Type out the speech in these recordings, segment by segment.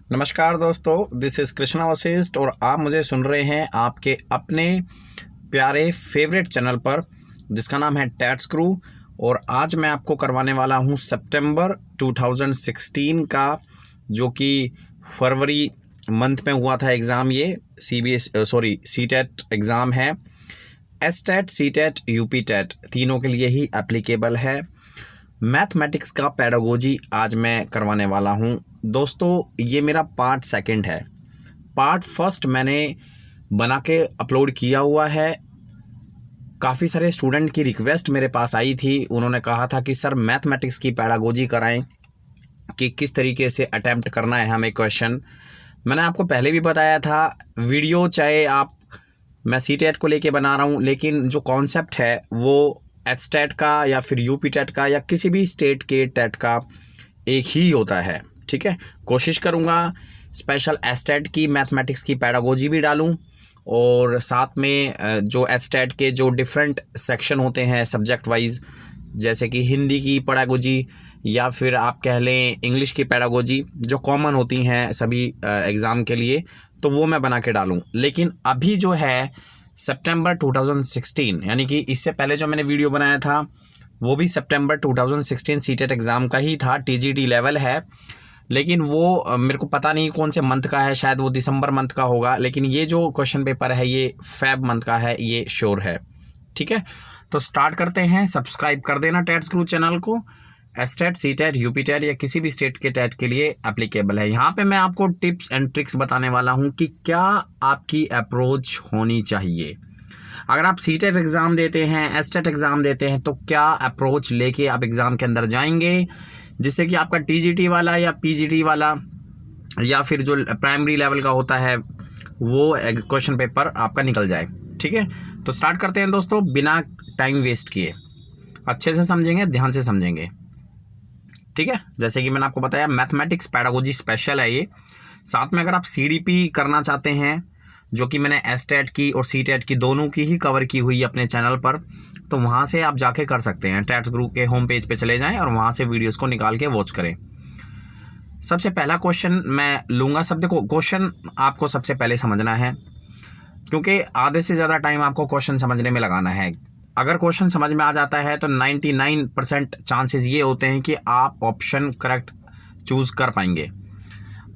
नमस्कार दोस्तों, this is Krishna Vashishtha और आप मुझे सुन रहे हैं आपके अपने प्यारे फेवरेट चैनल पर जिसका नाम है टैट्स क्रू। और आज मैं आपको करवाने वाला हूं सितंबर 2016 का, जो कि फरवरी मंथ में हुआ था एग्ज़ाम। ये सीटेट एग्ज़ाम है। एसटेट, सीटेट, यूपी टेट तीनों के लिए ही एप्लीकेबल है। मैथमेटिक्स का पेडागोजी आज मैं करवाने वाला हूं। दोस्तों, ये मेरा पार्ट सेकंड है। पार्ट फर्स्ट मैंने बना के अपलोड किया हुआ है। काफ़ी सारे स्टूडेंट की रिक्वेस्ट मेरे पास आई थी। उन्होंने कहा था कि सर मैथमेटिक्स की पेडागोजी कराएं कि किस तरीके से अटैम्प्ट करना है हमें क्वेश्चन। मैंने आपको पहले भी बताया था वीडियो, चाहे आप मैं सीटेट को लेके बना रहा हूँ, लेकिन जो कॉन्सेप्ट है वो एचटेट का या फिर यूपी टेट का या किसी भी स्टेट के टेट का एक ही होता है। ठीक है, कोशिश करूँगा स्पेशल एचटेट की मैथमेटिक्स की पेडागोजी भी डालूँ और साथ में जो एचटेट के जो डिफरेंट सेक्शन होते हैं सब्जेक्ट वाइज, जैसे कि हिंदी की पेडागोजी या फिर आप कह लें इंग्लिश की पेडागोजी, जो कॉमन होती हैं सभी एग्ज़ाम के लिए, तो वो मैं बना के डालूँ। लेकिन अभी जो है सितंबर 2016, यानी कि इससे पहले जो मैंने वीडियो बनाया था वो भी सितंबर 2016 सीटेट एग्ज़ाम का ही था। टीजीटी लेवल है, लेकिन वो मेरे को पता नहीं कौन से मंथ का है, शायद वो दिसंबर मंथ का होगा। लेकिन ये जो क्वेश्चन पेपर है ये फेब मंथ का है, ये श्योर है। ठीक है, तो स्टार्ट करते हैं। सब्सक्राइब कर देना टैट्स क्रू चैनल को। एसटेट, सीटेट, यूपी टेट या किसी भी स्टेट के टेट के लिए एप्लीकेबल है। यहाँ पे मैं आपको टिप्स एंड ट्रिक्स बताने वाला हूँ कि क्या आपकी अप्रोच होनी चाहिए। अगर आप सीटेट एग्ज़ाम देते हैं, एसटेट एग्ज़ाम देते हैं, तो क्या अप्रोच लेके आप एग्ज़ाम के अंदर जाएंगे जिससे कि आपका टीजीटी वाला या पीजीटी वाला या फिर जो प्राइमरी लेवल का होता है वो क्वेश्चन पेपर आपका निकल जाए। ठीक है, तो स्टार्ट करते हैं दोस्तों, बिना टाइम वेस्ट किए। अच्छे से समझेंगे, ध्यान से समझेंगे। ठीक है, जैसे कि मैंने आपको बताया मैथमेटिक्स पेडागोजी स्पेशल है ये। साथ में अगर आप सीडीपी करना चाहते हैं, जो कि मैंने एसटेट की और सीटेट की दोनों की ही कवर की हुई है अपने चैनल पर, तो वहाँ से आप जाके कर सकते हैं। टैट्स ग्रुप के होम पेज पे चले जाएं और वहाँ से वीडियोस को निकाल के वॉच करें। सबसे पहला क्वेश्चन मैं लूँगा। सब देखो, क्वेश्चन आपको सबसे पहले समझना है, क्योंकि आधे से ज़्यादा टाइम आपको क्वेश्चन समझने में लगाना है। अगर क्वेश्चन समझ में आ जाता है तो 99% चांसेस ये होते हैं कि आप ऑप्शन करेक्ट चूज कर पाएंगे।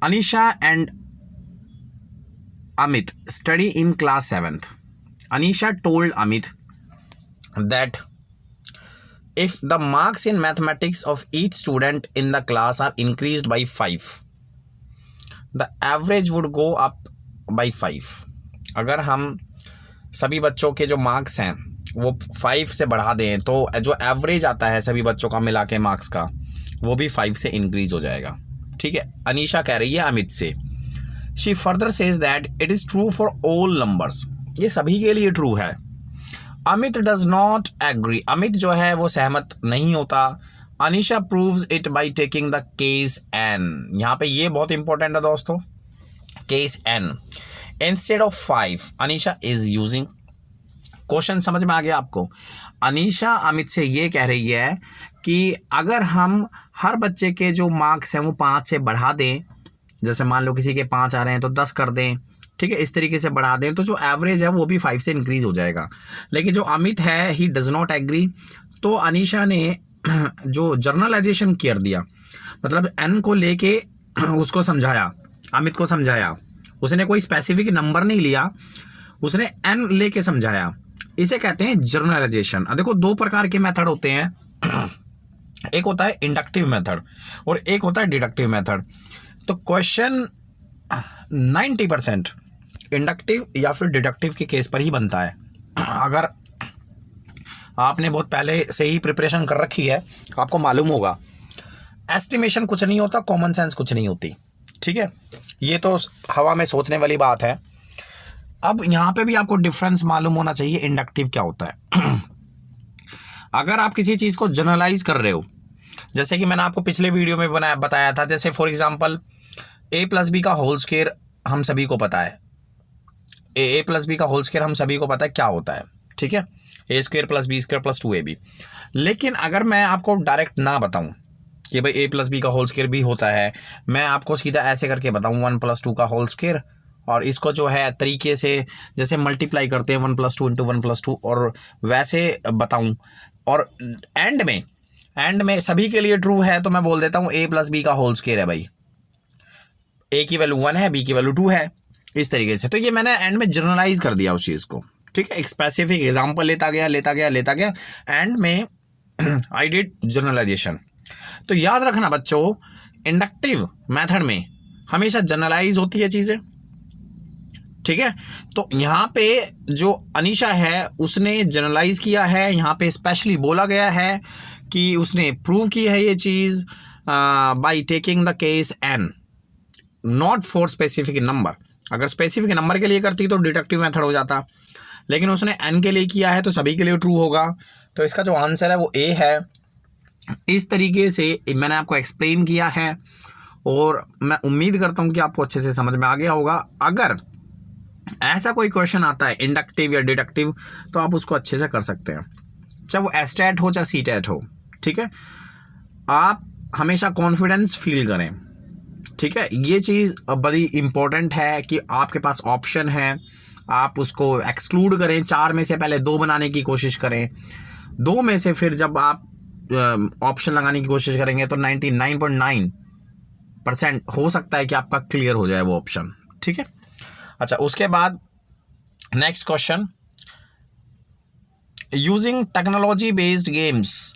Anisha and Amit study in class 7th. Anisha told Amit that if the marks in mathematics of each student in the class are increased by 5, the average would go up by 5. अगर हम सभी बच्चों के जो marks हैं वो 5 से बढ़ा दें तो जो एवरेज आता है सभी बच्चों का मिला के मार्क्स का, वो भी 5 से इंक्रीज हो जाएगा। ठीक है, अनीशा कह रही है अमित से। She further says that it is true for all numbers. ये सभी के लिए ट्रू है। Amit does not agree. Amit जो है वो सहमत नहीं होता। Anisha proves it by taking the case n. यहाँ पे ये बहुत इंपॉर्टेंट है दोस्तों, case n instead of 5 Anisha is using। Question समझ में आ गया आपको? अनीशा अमित से ये कह रही है कि अगर हम हर बच्चे के जो मार्क्स हैं वो 5 से बढ़ा दें, जैसे मान लो किसी के 5 आ रहे हैं तो 10 कर दें, ठीक है, इस तरीके से बढ़ा दें, तो जो एवरेज है वो भी 5 से इंक्रीज हो जाएगा। लेकिन जो अमित है ही डज नॉट एग्री। तो अनीशा ने जो जर्नलाइजेशन कर दिया, मतलब एन को लेके उसको समझाया, अमित को समझाया। उसने कोई स्पेसिफिक नंबर नहीं लिया, उसने एन लेके समझाया। इसे कहते हैं जर्नलाइजेशन। देखो, दो प्रकार के मेथड होते हैं, एक होता है इंडक्टिव मेथड और एक होता है डिडक्टिव मेथड। तो क्वेश्चन 90% इंडक्टिव या फिर डिडक्टिव के केस पर ही बनता है। अगर आपने बहुत पहले से ही प्रिपरेशन कर रखी है, आपको मालूम होगा एस्टिमेशन कुछ नहीं होता, कॉमन सेंस कुछ नहीं होती। ठीक है, ये तो हवा में सोचने वाली बात है। अब यहाँ पे भी आपको डिफरेंस मालूम होना चाहिए, इंडक्टिव क्या होता है। अगर आप किसी चीज़ को जनरलाइज कर रहे हो, जैसे कि मैंने आपको पिछले वीडियो में बताया था, जैसे for example a plus b का होल स्क्वायर हम सभी को पता है। ए प्लस बी का होल स्क्वायर हम सभी को पता है क्या होता है। ठीक है, A square plus B square plus 2ab। लेकिन अगर मैं आपको डायरेक्ट ना बताऊं, कि भाई a+b का होल स्क्वायर भी होता है। मैं आपको सीधा ऐसे करके बताऊँ 1+2 का होल स्क्वायर, और इसको जो है तरीके से जैसे मल्टीप्लाई करते हैं 1+2 इंटू 1+2 और वैसे बताऊँ, और एंड में सभी के लिए ट्रू है तो मैं बोल देता हूँ a+b का होल स्क्वायर है भाई। a की वैल्यू 1 है, b की वैल्यू 2 है, इस तरीके से। तो ये मैंने एंड में जनरलाइज कर दिया उस चीज़ को, ठीक है। एक स्पेसिफिक एग्जांपल लेता गया एंड में आई डिड जनरलाइजेशन। तो याद रखना बच्चों, इंडक्टिव मेथड में हमेशा जनरलाइज होती है चीज़ें, ठीक है। तो यहाँ पे जो अनीशा है उसने जनरलाइज किया है, यहाँ पे स्पेशली बोला गया है कि उसने प्रूव की है ये चीज़ by taking the case N, not for specific number. अगर स्पेसिफिक नंबर के लिए करती तो डिडक्टिव मेथड हो जाता, लेकिन उसने एन के लिए किया है तो सभी के लिए ट्रू होगा। तो इसका जो आंसर है वो ए है। इस तरीके से मैंने आपको एक्सप्लेन किया है और मैं उम्मीद करता हूँ कि आपको अच्छे से समझ में आ गया होगा। अगर ऐसा कोई क्वेश्चन आता है इंडक्टिव या डिडक्टिव तो आप उसको अच्छे से कर सकते हैं, चाहे वो एस्टेट हो चाहे सीटेट हो, ठीक है। आप हमेशा कॉन्फिडेंस फील करें, ठीक है। ये चीज़ बड़ी इंपॉर्टेंट है कि आपके पास ऑप्शन है, आप उसको एक्सक्लूड करें। 4 में से पहले 2 बनाने की कोशिश करें, 2 में से फिर जब आप ऑप्शन लगाने की कोशिश करेंगे तो 99.9% हो सकता है कि आपका क्लियर हो जाए वो ऑप्शन, ठीक है। अच्छा, उसके बाद next question, using technology based games.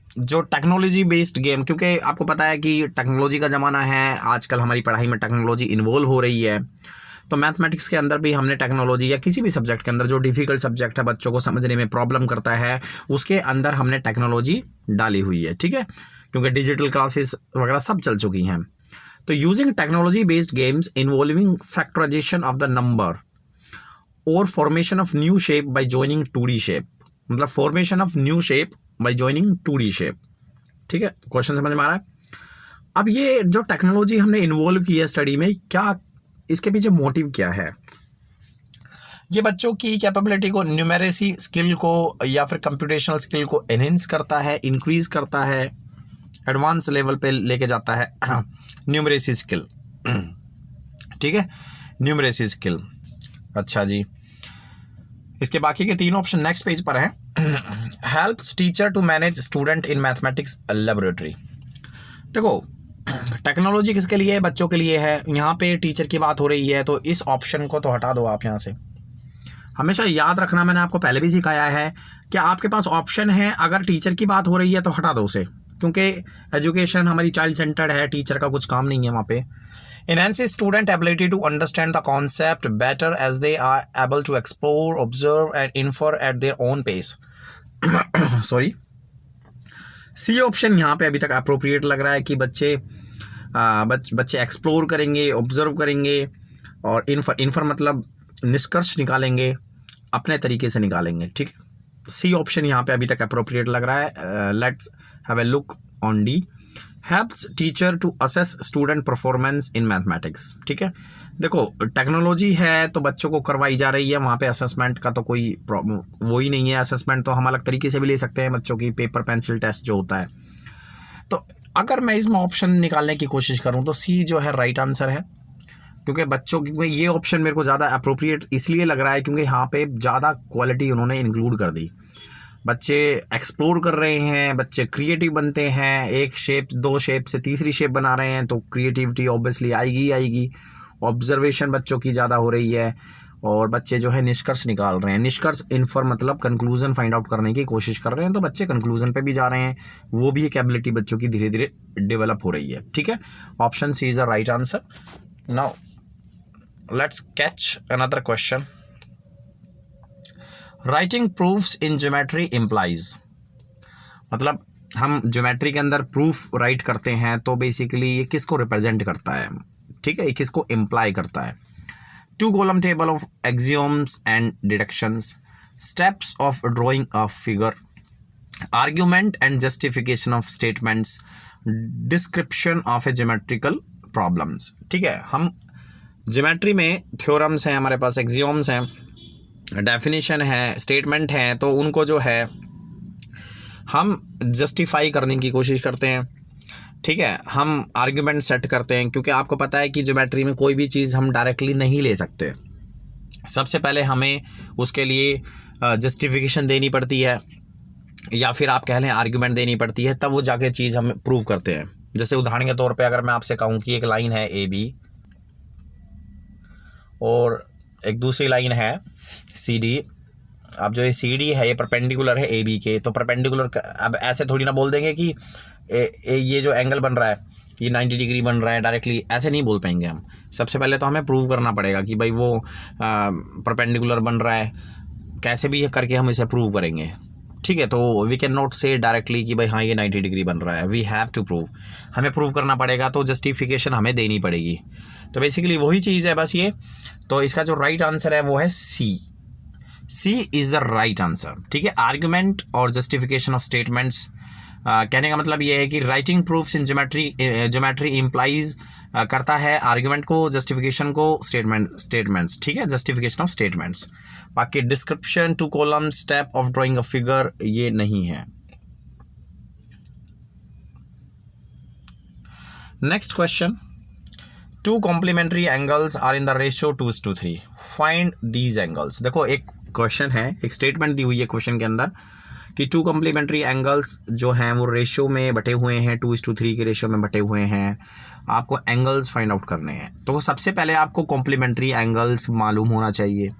जो टेक्नोलॉजी बेस्ड गेम, क्योंकि आपको पता है कि टेक्नोलॉजी का ज़माना है, आजकल हमारी पढ़ाई में टेक्नोलॉजी इन्वॉल्व हो रही है। तो मैथमेटिक्स के अंदर भी हमने टेक्नोलॉजी या किसी भी सब्जेक्ट के अंदर जो डिफ़िकल्ट सब्जेक्ट है, बच्चों को समझने में प्रॉब्लम करता है, उसके अंदर हमने टेक्नोलॉजी डाली हुई है, ठीक है। क्योंकि डिजिटल क्लासेस वगैरह सब चल चुकी हैं। तो using technology based games involving factorization of the number और formation of new shape by joining 2D shape, मतलब formation of new shape by joining 2D shape, ठीक है। क्वेश्चन समझ में आ रहा है। अब ये जो टेक्नोलॉजी हमने इन्वॉल्व की है स्टडी में, क्या इसके पीछे मोटिव क्या है? ये बच्चों की कैपेबिलिटी को, न्यूमेरेसी स्किल को या फिर कंप्यूटेशनल स्किल को एनहेंस करता है, इंक्रीज करता है, एडवांस लेवल पे लेके जाता है न्यूमेरेसी स्किल, ठीक है, न्यूमेरेसी स्किल। अच्छा जी, इसके बाकी के 3 ऑप्शन नेक्स्ट पेज पर हैं। Helps teacher to manage student in mathematics laboratory. देखो, टेक्नोलॉजी किसके लिए है? बच्चों के लिए है। यहाँ पे टीचर की बात हो रही है तो इस ऑप्शन को तो हटा दो आप यहाँ से। हमेशा याद रखना, मैंने आपको पहले भी सिखाया है कि आपके पास ऑप्शन है, अगर टीचर की बात हो रही है तो हटा दो उसे, क्योंकि एजुकेशन हमारी चाइल्ड सेंटर्ड है, टीचर का कुछ काम नहीं है वहाँ पे। Enhances student ability to understand the concept better as they are able to explore, observe and infer at their own pace. Sorry, C option यहाँ पे अभी तक अप्रोप्रिएट लग रहा है कि बच्चे एक्सप्लोर करेंगे, ऑब्जर्व करेंगे और इन्फर मतलब निष्कर्ष निकालेंगे, अपने तरीके से निकालेंगे, ठीक है। सी ऑप्शन यहाँ पे अभी तक अप्रोप्रिएट लग रहा है। Let's have a look on D. Helps teacher to assess student performance in mathematics, ठीक है। देखो, टेक्नोलॉजी है तो बच्चों को करवाई जा रही है, वहाँ पे असेसमेंट का तो कोई प्रॉब्लम वो ही नहीं है। असेसमेंट तो हम अलग तरीके से भी ले सकते हैं, बच्चों की पेपर पेंसिल टेस्ट जो होता है। तो अगर मैं इसमें ऑप्शन निकालने की कोशिश करूँ तो सी जो है राइट आंसर है, क्योंकि बच्चों की ये ऑप्शन मेरे को ज़्यादा अप्रोप्रिएट इसलिए लग रहा है क्योंकि यहाँ पे ज़्यादा क्वालिटी उन्होंने इंक्लूड कर दी। बच्चे एक्सप्लोर कर रहे हैं, बच्चे क्रिएटिव बनते हैं, एक शेप 2 शेप से तीसरी शेप बना रहे हैं तो क्रिएटिविटी ऑब्वियसली आएगी। ऑब्जर्वेशन बच्चों की ज़्यादा हो रही है और बच्चे जो है निष्कर्ष निकाल रहे हैं। निष्कर्ष इन्फर मतलब कंक्लूजन फाइंड आउट करने की कोशिश कर रहे हैं, तो बच्चे कंक्लूजन पे भी जा रहे हैं। वो भी एक एबिलिटी बच्चों की धीरे धीरे डेवलप हो रही है, ठीक है। Option C is the right answer. Now let's catch another question. Writing proofs in geometry implies, मतलब हम ज्योमेट्री के अंदर प्रूफ राइट करते हैं तो बेसिकली ये किसको रिप्रेजेंट करता है, ठीक है, ये किसको इम्प्लाई करता है। 2 column table of axioms and deductions, steps of drawing a figure, argument and justification of statements, description of a geometrical problems, ठीक है। हम ज्योमेट्री में थ्योरम्स हैं, हमारे पास एक्सियोम्स हैं, डेफिनेशन है, स्टेटमेंट हैं, तो उनको जो है हम जस्टिफाई करने की कोशिश करते हैं। ठीक है, हम आर्ग्यूमेंट सेट करते हैं, क्योंकि आपको पता है कि ज्योमेट्री में कोई भी चीज़ हम डायरेक्टली नहीं ले सकते। सबसे पहले हमें उसके लिए जस्टिफिकेशन देनी पड़ती है, या फिर आप कह लें आर्ग्यूमेंट देनी पड़ती है, तब वो जाके चीज़ हम प्रूव करते हैं। जैसे उदाहरण के तौर पे अगर मैं आपसे कहूँ कि एक लाइन है ए बी और एक दूसरी लाइन है सी डी। अब जो ये सी डी है ये परपेंडिकुलर है ए बी के, तो परपेंडिकुलर अब ऐसे थोड़ी ना बोल देंगे कि ये जो एंगल बन रहा है ये 90 डिग्री बन रहा है, डायरेक्टली ऐसे नहीं बोल पाएंगे हम। सबसे पहले तो हमें प्रूव करना पड़ेगा कि भाई वो परपेंडिकुलर बन रहा है, कैसे भी करके हम इसे प्रूव करेंगे। ठीक है, तो वी कैन नॉट से डायरेक्टली कि भाई हाँ ये 90 डिग्री बन रहा है, वी हैव टू प्रूव, हमें प्रूव करना पड़ेगा, तो जस्टिफिकेशन हमें देनी पड़ेगी। तो बेसिकली वही चीज़ है बस ये। तो इसका जो राइट आंसर है वो है सी इज़ द राइट आंसर। ठीक है, आर्ग्यूमेंट और जस्टिफिकेशन ऑफ स्टेटमेंट्स, कहने का मतलब ये है कि writing proofs in geometry implies करता है आर्ग्यूमेंट को, जस्टिफिकेशन को स्टेटमेंट्स। ठीक है, जस्टिफिकेशन ऑफ स्टेटमेंट्स। बाकी description, 2 column, step of drawing a figure ये नहीं है। Next question, 2 complementary angles are in the ratio 2:3, find these angles. देखो एक क्वेश्चन है, एक स्टेटमेंट दी हुई है क्वेश्चन के अंदर कि 2 कॉम्प्लीमेंट्री एंगल्स जो हैं वो रेशियो में बटे हुए हैं, 2:3 के रेशियो में बटे हुए हैं, आपको एंगल्स फाइंड आउट करने हैं। तो सबसे पहले आपको कॉम्प्लीमेंट्री एंगल्स मालूम होना चाहिए।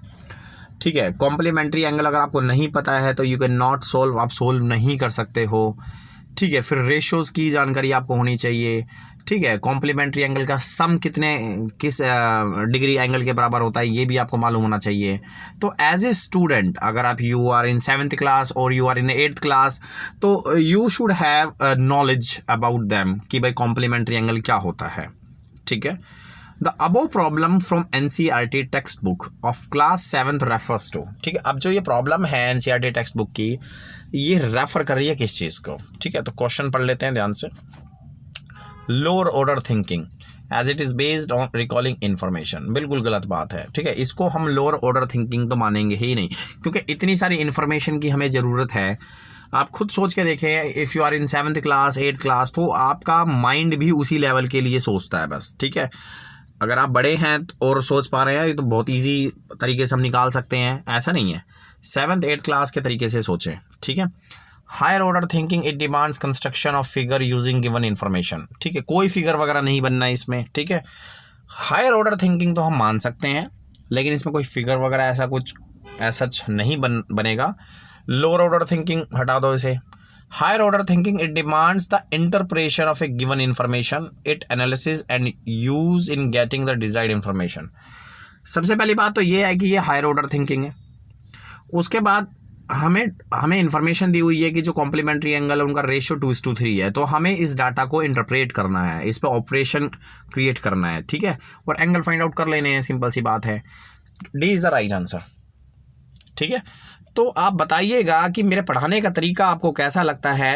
ठीक है, कॉम्प्लीमेंट्री एंगल अगर आपको नहीं पता है तो यू कैन नॉट सोल्व, आप सोल्व नहीं कर सकते हो। ठीक है, फिर रेशियोज़ की जानकारी आपको होनी चाहिए। ठीक है, कॉम्प्लीमेंट्री एंगल का सम किस डिग्री एंगल के बराबर होता है ये भी आपको मालूम होना चाहिए। तो एज ए स्टूडेंट अगर आप you are in 7th class और you are in 8th class, तो you should have knowledge about them कि भाई कॉम्प्लीमेंट्री एंगल क्या होता है। ठीक है, the above problem from NCERT textbook of class 7th refers to. ठीक है, अब जो ये प्रॉब्लम है NCERT टेक्स्ट बुक की, ये रेफर कर रही है किस चीज़ को। ठीक है, तो क्वेश्चन पढ़ लेते हैं ध्यान से। Lower order thinking as it is based on recalling information, बिल्कुल गलत बात है। ठीक है, इसको हम लोअर ऑर्डर थिंकिंग तो मानेंगे ही नहीं, क्योंकि इतनी सारी इन्फॉर्मेशन की हमें ज़रूरत है। आप खुद सोच के देखें, if you are in 7th class 8th class, तो आपका माइंड भी उसी लेवल के लिए सोचता है बस। ठीक है, अगर आप बड़े हैं और सोच पा रहे हैं ये तो बहुत ईजी तरीके से हम निकाल सकते हैं, ऐसा नहीं है। 7th 8th क्लास के तरीके से सोचें। ठीक है, higher order thinking it demands construction of figure using given information. ठीक है, कोई फिगर वगैरह नहीं बनना है इसमें। ठीक है, हायर ऑर्डर थिंकिंग तो हम मान सकते हैं, लेकिन इसमें कोई फिगर वगैरह ऐसा कुछ ऐसा नहीं बनेगा। लोअर ऑर्डर थिंकिंग हटा दो इसे। Higher order thinking it demands the interpretation of a given information, it analysis and use in getting the desired information. सबसे पहली बात तो ये है कि ये हायर ऑर्डर थिंकिंग है। उसके बाद हमें इन्फॉर्मेशन दी हुई है कि जो कॉम्प्लीमेंट्री एंगल है उनका रेशियो 2:3 है, तो हमें इस डाटा को इंटरप्रेट करना है, इस पे ऑपरेशन क्रिएट करना है। ठीक है, और एंगल फाइंड आउट कर लेने हैं, सिंपल सी बात है। D is the right answer. ठीक है, तो आप बताइएगा कि मेरे पढ़ाने का तरीका आपको कैसा लगता है।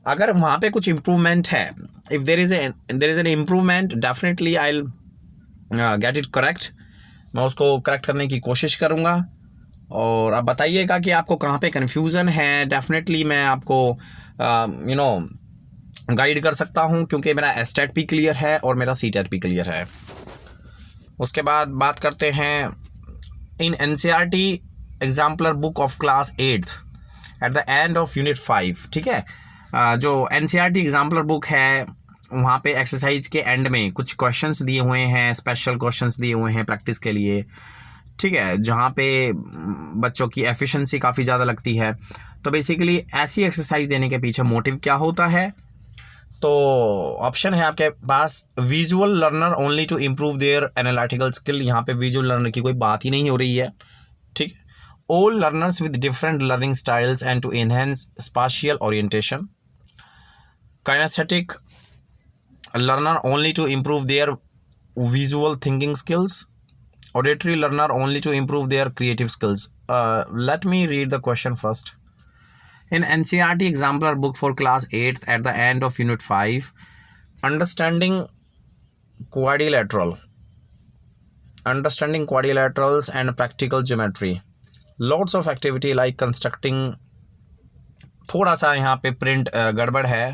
अगर वहाँ पे कुछ इम्प्रूवमेंट है, if there is an improvement, definitely I will get it correct, मैं उसको करेक्ट करने की कोशिश करूँगा। और आप बताइएगा कि आपको कहाँ पे कन्फ्यूज़न है, डेफिनेटली मैं आपको गाइड कर सकता हूँ, क्योंकि मेरा STAT भी क्लियर है और मेरा CTET भी क्लियर है। उसके बाद बात करते हैं इन NCERT exemplar book of class 8th at the end of unit 5। ठीक है, जो NCERT एग्जाम्पलर बुक है वहाँ पे एक्सरसाइज के एंड में कुछ क्वेश्चंस दिए हुए हैं, स्पेशल क्वेश्चंस दिए हुए हैं प्रैक्टिस के लिए। ठीक है, जहाँ पे बच्चों की एफिशिएंसी काफ़ी ज़्यादा लगती है। तो बेसिकली ऐसी एक्सरसाइज देने के पीछे मोटिव क्या होता है, तो ऑप्शन है आपके पास visual learner only to improve their analytical skill. यहाँ पे विजुअल लर्नर की कोई बात ही नहीं हो रही है। ठीक, all learners with different learning styles and to enhance spatial orientation. Kinesthetic learner only to improve their visual thinking skills. Auditory learner only to improve their creative skills. Let me read the question first. In NCERT exemplar book for class 8th at the end of unit 5, understanding quadrilaterals and practical geometry. Lots of activity like constructing. थोड़ा सा यहाँ पे print गड़बड़ है,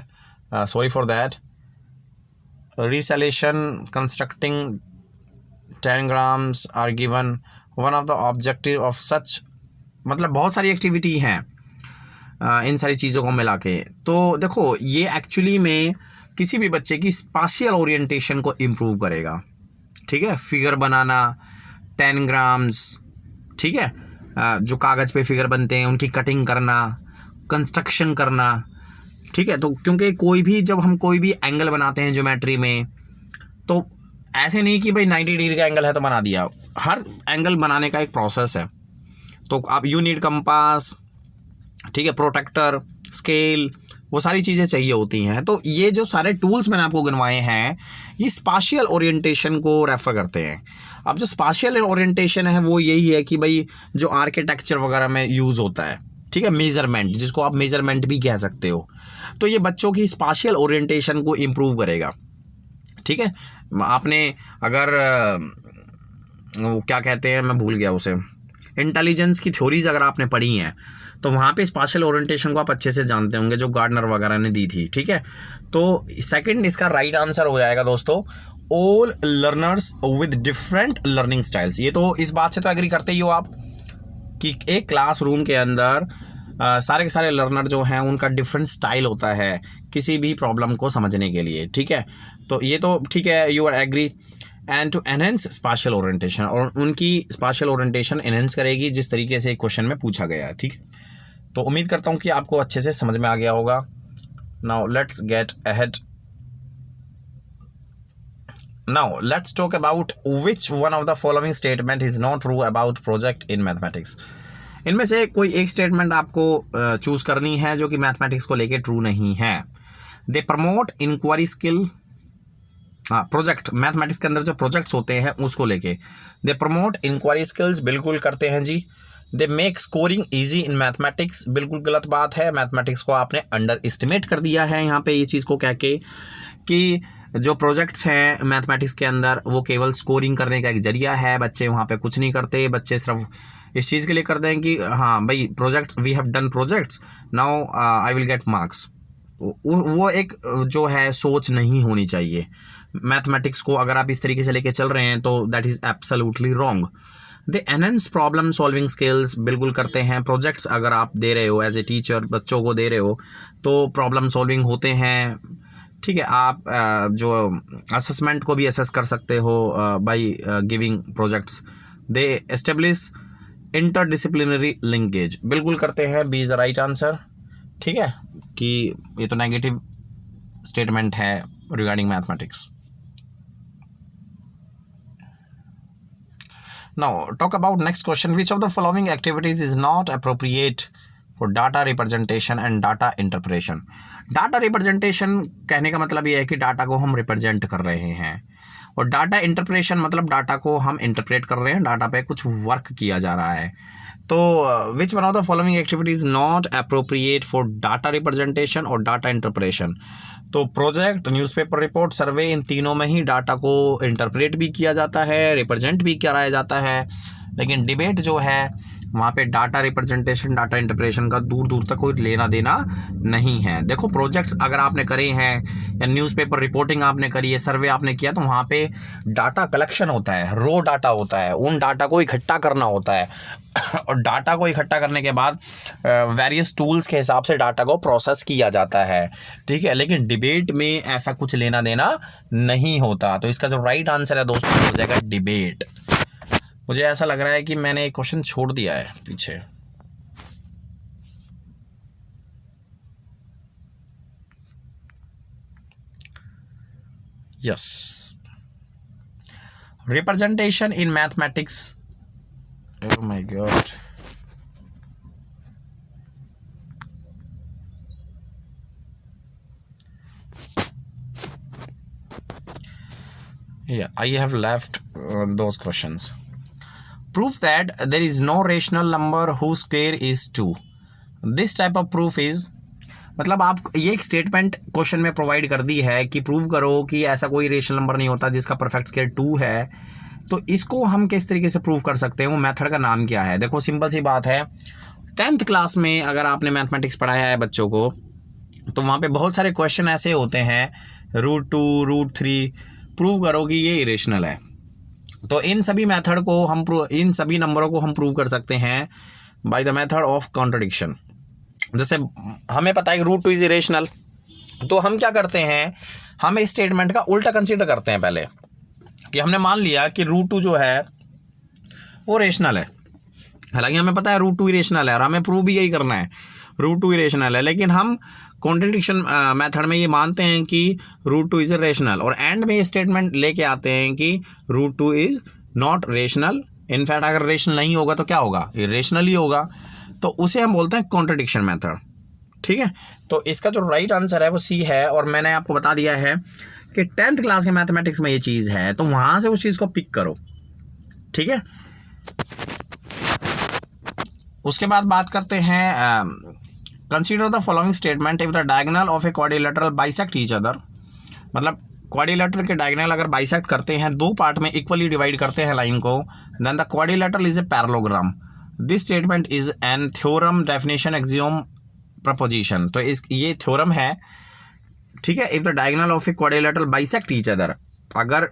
sorry for that. resolution, constructing diagrams are given. One of the objective of such, मतलब बहुत सारी activity हैं इन सारी चीज़ों को मिला के। तो देखो ये एक्चुअली में किसी भी बच्चे की स्पाशियल ओरिएंटेशन को इम्प्रूव करेगा, ठीक है। फिगर बनाना, टेनग्राम्स, ठीक है, जो कागज़ पे फिगर बनते हैं उनकी कटिंग करना, कंस्ट्रक्शन करना, ठीक है। तो क्योंकि कोई भी जब हम कोई भी एंगल बनाते हैं ज्योमेट्री में, तो ऐसे नहीं कि भाई 90 डिग्री का एंगल है तो बना दिया, हर एंगल बनाने का एक प्रोसेस है। तो आप यू नीड कंपास, ठीक है, प्रोटेक्टर, स्केल, वो सारी चीज़ें चाहिए होती हैं। तो ये जो सारे टूल्स मैंने आपको गिनवाए हैं ये स्पाशियल ओरिएंटेशन को रेफ़र करते हैं। अब जो स्पाशियल ओरिएंटेशन है वो यही है कि भाई जो आर्किटेक्चर वगैरह में यूज़ होता है, ठीक है, मेज़रमेंट, जिसको आप मेज़रमेंट भी कह सकते हो, तो ये बच्चों की स्पाशियल ओरिएंटेशन को इम्प्रूव करेगा, ठीक है। आपने अगर वो क्या कहते हैं, मैं भूल गया उसे, इंटेलिजेंस की थ्योरीज अगर आपने पढ़ी हैं तो वहाँ पे स्पाशियल ओरिएंटेशन को आप अच्छे से जानते होंगे, जो गार्डनर वगैरह ने दी थी, ठीक है। तो सेकंड इसका राइट आंसर हो जाएगा दोस्तों, all learners with different learning styles. ये तो इस बात से तो एग्री करते ही हो आप कि एक क्लासरूम के अंदर सारे के सारे लर्नर जो हैं उनका डिफरेंट स्टाइल होता है किसी भी प्रॉब्लम को समझने के लिए, ठीक है। तो ये तो ठीक है, you are agree. And to enhance spatial orientation, और उनकी स्पाशियल ओरिएंटेशन एनहेंस करेगी जिस तरीके से एक क्वेश्चन में पूछा गया है, ठीक है। तो उम्मीद करता हूँ कि आपको अच्छे से समझ में आ गया होगा। Now let's get ahead. Now let's talk about which one of the following statement is not true about project in mathematics. इनमें से कोई एक स्टेटमेंट आपको चूज करनी है जो कि मैथमेटिक्स को लेके ट्रू नहीं है। They promote inquiry skill, project, mathematics के अंदर जो प्रोजेक्ट्स होते हैं उसको लेके दे प्रमोट इंक्वायरी स्किल्स, बिल्कुल करते हैं जी। They make scoring easy in mathematics, बिल्कुल गलत बात है, मैथमेटिक्स को आपने अंडर एस्टिमेट कर दिया है यहाँ पे ये चीज़ को कह के कि जो प्रोजेक्ट्स हैं मैथमेटिक्स के अंदर वो केवल स्कोरिंग करने का एक जरिया है, बच्चे वहाँ पे कुछ नहीं करते, बच्चे सिर्फ इस चीज़ के लिए करते हैं कि हाँ भाई projects, we have done projects, now I will get marks. वो एक जो है सोच नहीं होनी चाहिए। मैथमेटिक्स को अगर आप इस तरीके से लेके चल रहे हैं तो that is absolutely wrong. They enhance problem solving skills, बिल्कुल करते हैं। प्रोजेक्ट्स अगर आप दे रहे हो एज ए टीचर, बच्चों को दे रहे हो तो प्रॉब्लम सॉल्विंग होते हैं, ठीक है। आप जो असेसमेंट को भी असेस कर सकते हो by giving projects. They establish interdisciplinary linkage, बिल्कुल करते हैं, B is the right answer, ठीक है। कि ये तो नेगेटिव स्टेटमेंट है regarding mathematics. Now talk about next question. Which of the following activities is not appropriate for data representation and data interpretation? Data representation कहने का मतलब ये है कि डाटा को हम रिप्रेजेंट कर रहे हैं, और डाटा इंटरप्रेशन मतलब डाटा को हम इंटरप्रेट कर रहे हैं, डाटा पे कुछ वर्क किया जा रहा है। तो which one of the following activities not appropriate for data representation और डाटा इंटरप्रेशन? तो प्रोजेक्ट, न्यूज़पेपर रिपोर्ट, सर्वे, इन तीनों में ही डाटा को इंटरप्रेट भी किया जाता है, रिप्रेजेंट भी कराया जाता है। लेकिन डिबेट जो है वहाँ पे डाटा रिप्रेजेंटेशन, डाटा इंटरप्रेशन का दूर दूर तक कोई लेना देना नहीं है। देखो प्रोजेक्ट्स अगर आपने करे हैं या न्यूज़पेपर रिपोर्टिंग आपने करी है, सर्वे आपने किया, तो वहाँ पे डाटा कलेक्शन होता है, रो डाटा होता है, उन डाटा को इकट्ठा करना होता है और डाटा को इकट्ठा करने के बाद वेरियस टूल्स के हिसाब से डाटा को प्रोसेस किया जाता है, ठीक है। लेकिन डिबेट में ऐसा कुछ लेना देना नहीं होता। तो इसका जो राइट आंसर है दोस्तों हो जाएगा डिबेट। मुझे ऐसा लग रहा है कि मैंने एक क्वेश्चन छोड़ दिया है पीछे। Yes, representation in mathematics, oh my God, yeah, I have left those questions. Prove that there is no rational number whose square is 2. This type of proof is, मतलब आप ये एक स्टेटमेंट क्वेश्चन में provide कर दी है कि prove करो कि ऐसा कोई रेशनल नंबर नहीं होता जिसका परफेक्ट स्क्वायर 2 है। तो इसको हम किस तरीके से प्रूव कर सकते हैं, वो मेथड का नाम क्या है? देखो सिंपल सी बात है, 10th क्लास में अगर आपने मैथमेटिक्स पढ़ाया है बच्चों को तो वहाँ पे बहुत सारे क्वेश्चन ऐसे होते हैं √2, √3 प्रूव करो कि ये इरेशनल है। तो इन सभी मेथड को इन सभी नंबरों को हम प्रूव कर सकते हैं by the method of contradiction. जैसे हमें पता है कि √2 इज इरेशनल, तो हम क्या करते हैं, हम इस स्टेटमेंट का उल्टा कंसीडर करते हैं पहले, कि हमने मान लिया कि √2 जो है वो रेशनल है। हालांकि हमें पता है √2 इरेशनल है और हमें प्रूव भी यही करना है, √2 इरेशनल है, लेकिन हम कॉन्ट्रडिक्शन मेथड में ये मानते हैं कि √2 इज रेशनल, और एंड में ये स्टेटमेंट लेके आते हैं कि √2 इज नॉट रेशनल। इनफैक्ट अगर रेशनल नहीं होगा तो क्या होगा, इरेशनल ही होगा। तो उसे हम बोलते हैं कॉन्ट्रडिक्शन मेथड। ठीक है, तो इसका जो राइट आंसर है वो सी है। और मैंने आपको बता दिया है कि 10th क्लास के मैथमेटिक्स में ये चीज़ है, तो वहाँ से उस चीज़ को पिक करो। ठीक है, उसके बाद बात करते हैं consider the following statement if the diagonal of a quadrilateral bisect each other. मतलब क्वाड्रिलेटरल के डायगोनल अगर बाइसेक्ट करते हैं, दो पार्ट में इक्वली डिवाइड करते हैं लाइन को, then the quadrilateral is a parallelogram. This statement is an theorem, definition, axiom, proposition. तो ये थ्योरम है। ठीक है, if the diagonal of a quadrilateral bisect each other, अगर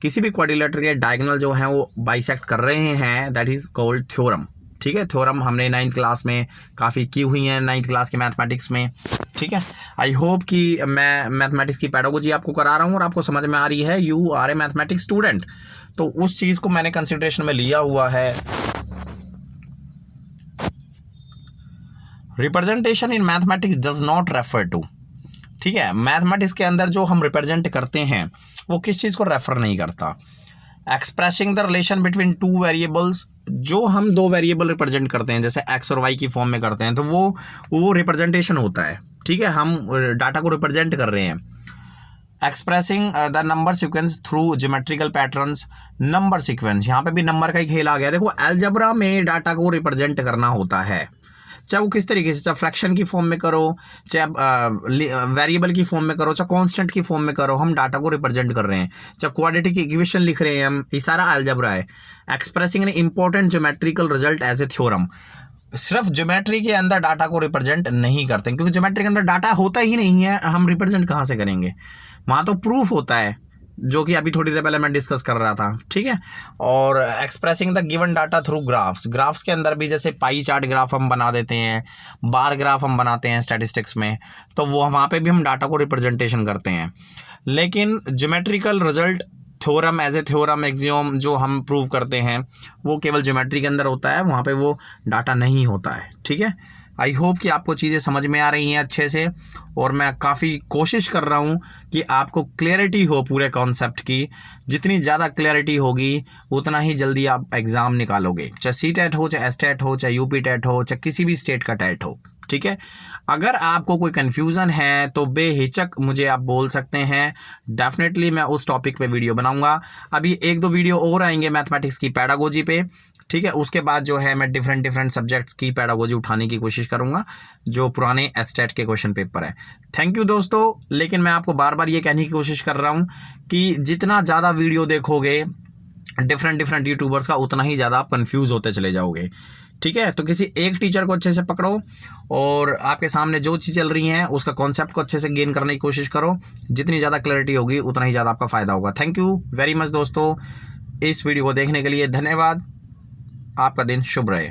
किसी भी क्वाड्रिलेटरल के डायगोनल जो है वो बाइसेक्ट कर रहे हैं, दैट इज कॉल्ड थ्योरम। ठीक है, थ्योरम हमने 9th क्लास में काफ़ी की हुई हैं, 9th क्लास के मैथमेटिक्स में। ठीक है, आई होप कि मैं मैथमेटिक्स की पैडागोजी आपको करा रहा हूँ और आपको समझ में आ रही है। You are a mathematics student, तो उस चीज़ को मैंने कंसिडरेशन में लिया हुआ है। Representation in mathematics does not refer to. ठीक है, मैथमेटिक्स के अंदर जो हम रिप्रेजेंट करते हैं वो किस चीज़ को रेफर नहीं करता। Expressing the relation between two variables, जो हम दो वेरिएबल रिप्रेजेंट करते हैं जैसे एक्स और वाई की फॉर्म में करते हैं, तो वो रिप्रेजेंटेशन होता है। ठीक है, हम डाटा को रिप्रेजेंट कर रहे हैं। Expressing the number sequence through geometrical patterns, number sequence, यहाँ पे भी नंबर का ही खेल आ गया। देखो, अलजेब्रा में डाटा को रिप्रेजेंट करना होता है, चाहे वो किस तरीके से, चाहे फ्रैक्शन की फॉर्म में करो, चाहे वेरिएबल की फॉर्म में करो, चाहे कांस्टेंट की फॉर्म में करो, हम डाटा को रिप्रेजेंट कर रहे हैं। चाहे क्वाड्रेटिक इक्वेशन लिख रहे हैं हम, ये सारा अलजेब्रा है। Expressing an important geometrical result as a theorem, सिर्फ ज्योमेट्री के अंदर डाटा को रिप्रेजेंट नहीं करते, क्योंकि ज्योमेट्री के अंदर डाटा होता ही नहीं है, हम रिप्रेजेंट कहाँ से करेंगे। वहाँ तो प्रूफ होता है, जो कि अभी थोड़ी देर पहले मैं डिस्कस कर रहा था। ठीक है, और expressing the given data through graphs, graphs के अंदर भी जैसे पाई चार्ट ग्राफ हम बना देते हैं, बार ग्राफ हम बनाते हैं स्टैटिस्टिक्स में, तो वो वहाँ पे भी हम डाटा को रिप्रेजेंटेशन करते हैं। लेकिन geometrical result, theorem as a theorem, axiom जो हम प्रूव करते हैं, वो केवल ज्योमेट्री के अंदर होता है, वहाँ पे वो डाटा नहीं होता है। ठीक है, आई होप कि आपको चीज़ें समझ में आ रही हैं अच्छे से, और मैं काफ़ी कोशिश कर रहा हूँ कि आपको क्लैरिटी हो पूरे कॉन्सेप्ट की। जितनी ज़्यादा क्लैरिटी होगी उतना ही जल्दी आप एग्ज़ाम निकालोगे, चाहे CTET हो, चाहे STAT हो, चाहे UP TET हो, चाहे किसी भी स्टेट का टेट हो। ठीक है, अगर आपको कोई कन्फ्यूज़न है तो बेहिचक मुझे आप बोल सकते हैं, डेफिनेटली मैं उस टॉपिक पे वीडियो बनाऊंगा। अभी 1-2 वीडियो और आएंगे मैथमेटिक्स की पैडागोजी पे। ठीक है, उसके बाद जो है मैं डिफरेंट सब्जेक्ट्स की पैडागोजी उठाने की कोशिश करूंगा, जो पुराने STAT के क्वेश्चन पेपर है। थैंक यू दोस्तों, लेकिन मैं आपको बार बार ये कहने की कोशिश कर रहा हूँ कि जितना ज़्यादा वीडियो देखोगे डिफरेंट यूट्यूबर्स का, उतना ही ज़्यादा आप कन्फ्यूज़ होते चले जाओगे। ठीक है, तो किसी एक टीचर को अच्छे से पकड़ो और आपके सामने जो चीज़ चल रही है उसका कॉन्सेप्ट को अच्छे से गेन करने की कोशिश करो। जितनी ज़्यादा क्लैरिटी होगी उतना ही ज़्यादा आपका फ़ायदा होगा। थैंक यू वेरी मच दोस्तों, इस वीडियो को देखने के लिए धन्यवाद। आपका दिन शुभ रहे।